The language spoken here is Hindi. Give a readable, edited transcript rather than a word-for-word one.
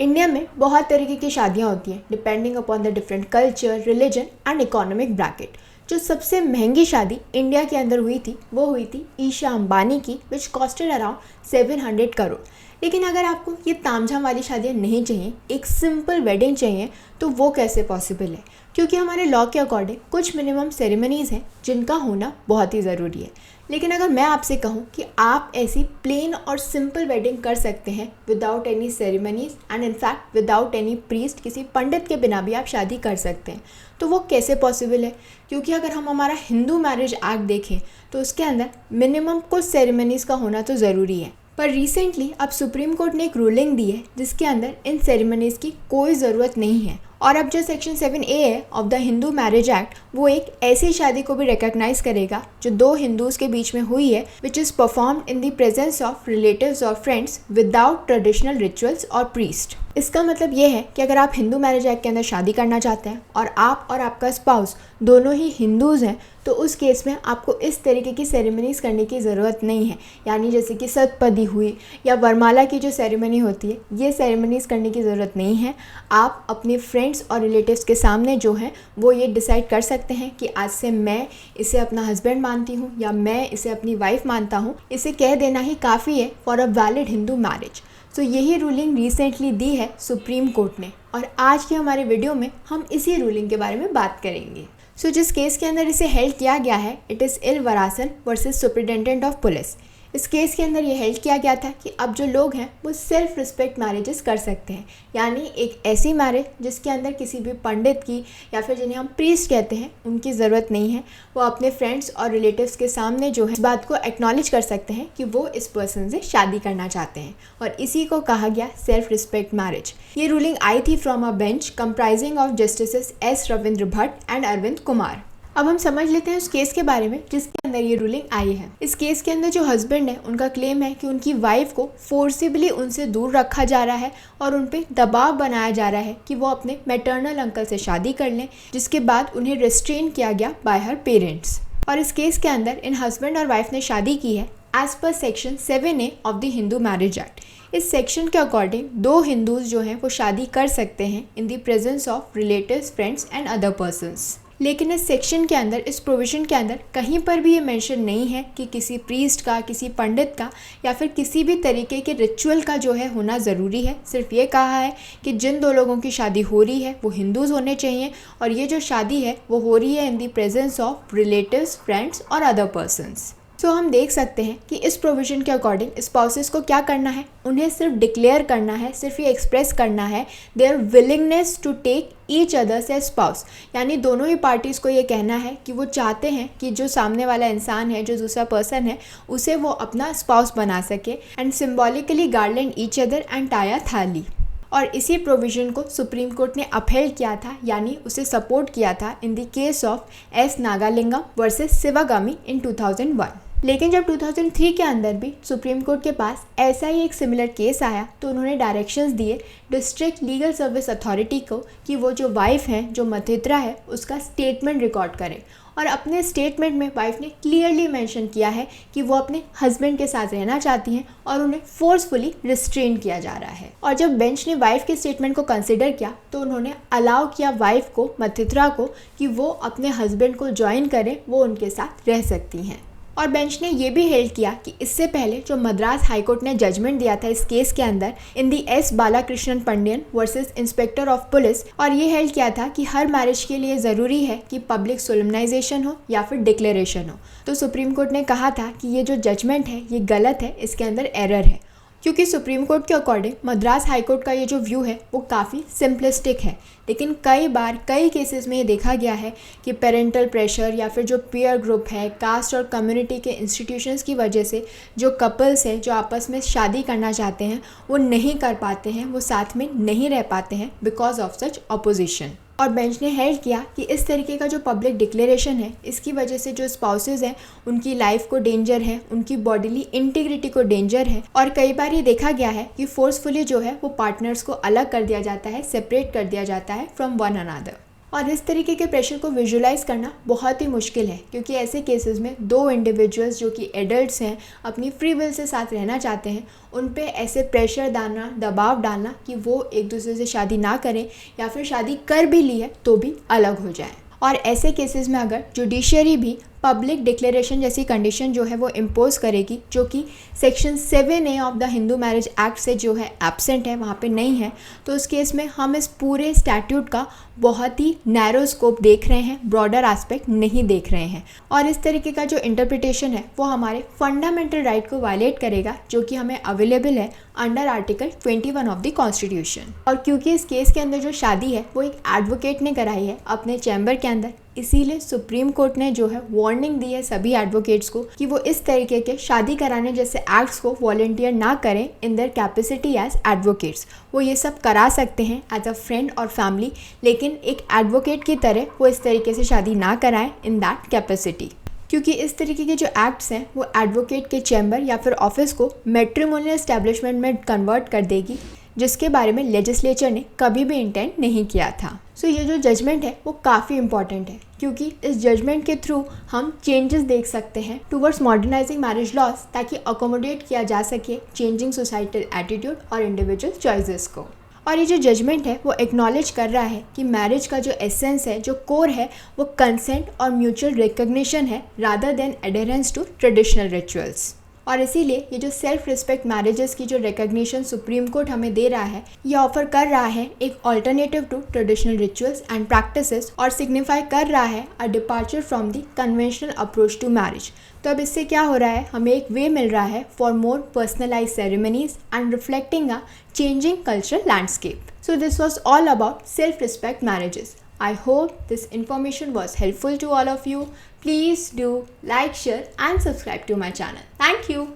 इंडिया में बहुत तरीके की शादियाँ होती हैं depending upon the different culture, religion and economic bracket. जो सबसे महंगी शादी इंडिया के अंदर हुई थी वो हुई थी ईशा अंबानी की, विच कॉस्टेड अराउंड 700 करोड़। लेकिन अगर आपको ये तामझाम वाली शादियाँ नहीं चाहिए, एक सिंपल वेडिंग चाहिए, तो वो कैसे पॉसिबल है? क्योंकि हमारे लॉ के अकॉर्डिंग कुछ मिनिमम सेरेमनीज़ हैं जिनका होना बहुत ही ज़रूरी है। लेकिन अगर मैं आपसे कहूँ कि आप ऐसी प्लेन और सिंपल वेडिंग कर सकते हैं without any ceremonies and in fact without any priest, किसी पंडित के बिना भी आप शादी कर सकते हैं, तो वो कैसे पॉसिबल है? क्योंकि अगर हम हमारा हिंदू मैरिज एक्ट देखें तो उसके अंदर मिनिमम कुछ सेरेमनीज़ का होना तो ज़रूरी है। पर रिसेंटली अब सुप्रीम कोर्ट ने एक रूलिंग दी है जिसके अंदर इन सेरेमनीज़ की कोई ज़रूरत नहीं है। और अब जो सेक्शन 7A है of the Hindu marriage act, वो एक ऐसी शादी को भी रिकॉग्नाइज करेगा जो दो हिंदूज़ के बीच में हुई है, which is performed in the presence of relatives और फ्रेंड्स विदाउट ट्रेडिशनल रिचुअल्स और प्रीस्ट। इसका मतलब ये है कि अगर आप हिंदू मैरिज एक्ट के अंदर शादी करना चाहते हैं और आप और आपका स्पाउस दोनों ही हिंदूज़ हैं, तो उस केस में आपको इस तरीके की सेरेमनीज़ करने की ज़रूरत नहीं है। यानी जैसे कि सतपदी हुई या वरमाला की जो सेरेमनी होती है, ये सेरेमनीज़ करने की ज़रूरत नहीं है। आप अपने फ्रेंड्स और रिलेटिव्स के सामने जो है वो ये डिसाइड कर सकते हैं कि आज से मैं इसे अपना हस्बैंड मानती हूँ या मैं इसे अपनी वाइफ मानता हूँ। इसे कह देना ही काफ़ी है for a valid Hindu marriage. तो यही रूलिंग रिसेंटली दी है सुप्रीम कोर्ट ने, और आज के हमारे वीडियो में हम इसी रूलिंग के बारे में बात करेंगे। जिस केस के अंदर इसे हेल्ड किया गया है, it is Ilavarasan versus superintendent of police. इस केस के अंदर ये हेल्ड किया गया था कि अब जो लोग हैं वो सेल्फ रिस्पेक्ट मैरिजेस कर सकते हैं। यानी एक ऐसी मैरिज जिसके अंदर किसी भी पंडित की या फिर जिन्हें हम प्रीस्ट कहते हैं उनकी ज़रूरत नहीं है। वो अपने फ्रेंड्स और रिलेटिव्स के सामने जो है इस बात को एक्नॉलेज कर सकते हैं कि वो इस पर्सन से शादी करना चाहते हैं, और इसी को कहा गया सेल्फ रिस्पेक्ट मैरिज। ये रूलिंग आई थी from a bench comprising of justices S Ravindra Bhat and Arvind Kumar. अब हम समझ लेते हैं उस केस के बारे में जिसके अंदर ये रूलिंग आई है। इस केस के अंदर जो हस्बैंड है उनका क्लेम है कि उनकी वाइफ को फोर्सिबली उनसे दूर रखा जा रहा है और उन पे दबाव बनाया जा रहा है कि वो अपने मैटरनल अंकल से शादी कर लें, जिसके बाद उन्हें रिस्ट्रेन किया गया बाय हर पेरेंट्स। और इस केस के अंदर इन हस्बैंड और वाइफ ने शादी की है as per section 7A of the Hindu marriage act. इस सेक्शन के अकॉर्डिंग दो हिंदूज जो हैं वो शादी कर सकते हैं in the presence of relatives, friends and other persons. लेकिन इस सेक्शन के अंदर, इस प्रोविज़न के अंदर कहीं पर भी ये मेंशन नहीं है कि किसी प्रीस्ट का, किसी पंडित का या फिर किसी भी तरीके के रिचुअल का जो है होना ज़रूरी है। सिर्फ ये कहा है कि जिन दो लोगों की शादी हो रही है वो हिंदूज़ होने चाहिए, और ये जो शादी है वो हो रही है इन the presence of relatives, friends और अदर पर्सन्स। हम देख सकते हैं कि इस प्रोविज़न के अकॉर्डिंग स्पाउसेस को क्या करना है, उन्हें सिर्फ डिक्लेयर करना है, सिर्फ ये एक्सप्रेस करना है their willingness to take each others as spouse. यानी दोनों ही पार्टीज़ को ये कहना है कि वो चाहते हैं कि जो सामने वाला इंसान है, जो दूसरा पर्सन है, उसे वो अपना स्पाउस बना सके and symbolically garland each other and tie अ थाली। और इसी प्रोविज़न को सुप्रीम कोर्ट ने अपहेल्ड किया था, यानी उसे सपोर्ट किया था in the case of S Nagalingam versus Sivagami in 2001। लेकिन जब 2003 के अंदर भी सुप्रीम कोर्ट के पास ऐसा ही एक सिमिलर केस आया तो उन्होंने डायरेक्शंस दिए डिस्ट्रिक्ट लीगल सर्विस अथॉरिटी को कि वो जो वाइफ है, जो मथित्रा है, उसका स्टेटमेंट रिकॉर्ड करें। और अपने स्टेटमेंट में वाइफ ने क्लियरली मेंशन किया है कि वो अपने हस्बैंड के साथ रहना चाहती हैं और उन्हें फोर्सफुली रिस्ट्रेन किया जा रहा है। और जब बेंच ने वाइफ के स्टेटमेंट को कंसिडर किया तो उन्होंने अलाउ किया वाइफ को, मथित्रा को, कि वो अपने हस्बैंड को ज्वाइन करें, वो उनके साथ रह सकती हैं। और बेंच ने ये भी हेल्ड किया कि इससे पहले जो मद्रास हाईकोर्ट ने जजमेंट दिया था इस केस के अंदर in the S Balakrishnan Pandian versus inspector of police, और ये हेल्ड किया था कि हर मैरिज के लिए ज़रूरी है कि पब्लिक सोलमनाइजेशन हो या फिर डिक्लेरेशन हो। तो सुप्रीम कोर्ट ने कहा था कि ये जो जजमेंट है ये गलत है, इसके अंदर एरर है। क्योंकि सुप्रीम कोर्ट के अकॉर्डिंग मद्रास हाईकोर्ट का ये जो व्यू है वो काफ़ी सिंपलिस्टिक है, लेकिन कई बार कई केसेस में ये देखा गया है कि पेरेंटल प्रेशर या फिर जो पीयर ग्रुप है, कास्ट और कम्युनिटी के इंस्टीट्यूशंस की वजह से जो कपल्स हैं जो आपस में शादी करना चाहते हैं वो नहीं कर पाते हैं, वो साथ में नहीं रह पाते हैं बिकॉज ऑफ सच अपोजिशन। और बेंच ने हेल्ड किया कि इस तरीके का जो पब्लिक डिक्लेरेशन है इसकी वजह से जो स्पाउसेस हैं उनकी लाइफ को डेंजर है, उनकी बॉडीली इंटीग्रिटी को डेंजर है, और कई बार ये देखा गया है कि फोर्सफुली जो है वो पार्टनर्स को अलग कर दिया जाता है, सेपरेट कर दिया जाता है फ्रॉम वन अनदर। और इस तरीके के प्रेशर को विजुलाइज करना बहुत ही मुश्किल है, क्योंकि ऐसे केसेस में दो इंडिविजुअल्स जो कि एडल्ट्स हैं, अपनी फ्री विल से साथ रहना चाहते हैं, उन पे ऐसे प्रेशर डालना, दबाव डालना कि वो एक दूसरे से शादी ना करें या फिर शादी कर भी ली है तो भी अलग हो जाए। और ऐसे केसेस में अगर जुडिशरी भी पब्लिक डिक्लेरेशन जैसी कंडीशन जो है वो इम्पोज करेगी, जो कि section 7A of the Hindu marriage act से जो है एब्सेंट है, वहाँ पे नहीं है, तो उस केस में हम इस पूरे स्टैट्यूट का बहुत ही नैरो स्कोप देख रहे हैं, ब्रॉडर एस्पेक्ट नहीं देख रहे हैं। और इस तरीके का जो इंटरप्रिटेशन है वो हमारे फंडामेंटल राइट को वायलेट करेगा, जो कि हमें अवेलेबल है under article 21 of the constitution. और क्योंकि इस केस के अंदर जो शादी है वो एक एडवोकेट ने कराई है अपने चैम्बर के अंदर, इसीलिए सुप्रीम कोर्ट ने जो है वार्निंग दी है सभी एडवोकेट्स को कि वो इस तरीके के शादी कराने जैसे एक्ट्स को वॉलंटियर ना करें in their capacity as advocates. वो ये सब करा सकते हैं एज अ फ्रेंड और फैमिली, लेकिन एक एडवोकेट की तरह वो इस तरीके से शादी ना कराएं इन दैट कैपेसिटी, क्योंकि इस तरीके के जो एक्ट्स हैं वो एडवोकेट के चैम्बर या फिर ऑफिस को मैट्रिमोनियल एस्टैब्लिशमेंट में कन्वर्ट कर देगी, जिसके बारे में लेजिस्लेचर ने कभी भी इंटेंट नहीं किया था। सो ये जो जजमेंट है वो काफ़ी इंपॉर्टेंट है, क्योंकि इस जजमेंट के थ्रू हम चेंजेस देख सकते हैं टुवर्ड्स मॉडर्नाइजिंग मैरिज लॉज, ताकि अकोमोडेट किया जा सके चेंजिंग सोसाइटल एटीट्यूड और इंडिविजुअल चॉइसेस को। और ये जो जजमेंट है वो एक्नॉलेज कर रहा है कि मैरिज का जो एसेंस है, जो कोर है, वो कंसेंट और म्यूचुअल रिकग्निशन है rather than adherence to traditional rituals. और इसीलिए ये जो सेल्फ रिस्पेक्ट मैरिजेस की जो रिकग्निशन सुप्रीम कोर्ट हमें दे रहा है, ये ऑफर कर रहा है एक alternative to traditional rituals and practices, और सिग्निफाई कर रहा है a departure from the conventional approach to marriage. तो अब इससे क्या हो रहा है, हमें एक वे मिल रहा है for more personalise ceremonies and reflecting a changing cultural landscape. So this was all about self respect marriages. I hope this information was helpful to all of you. Please do like, share and subscribe to my channel. Thank you.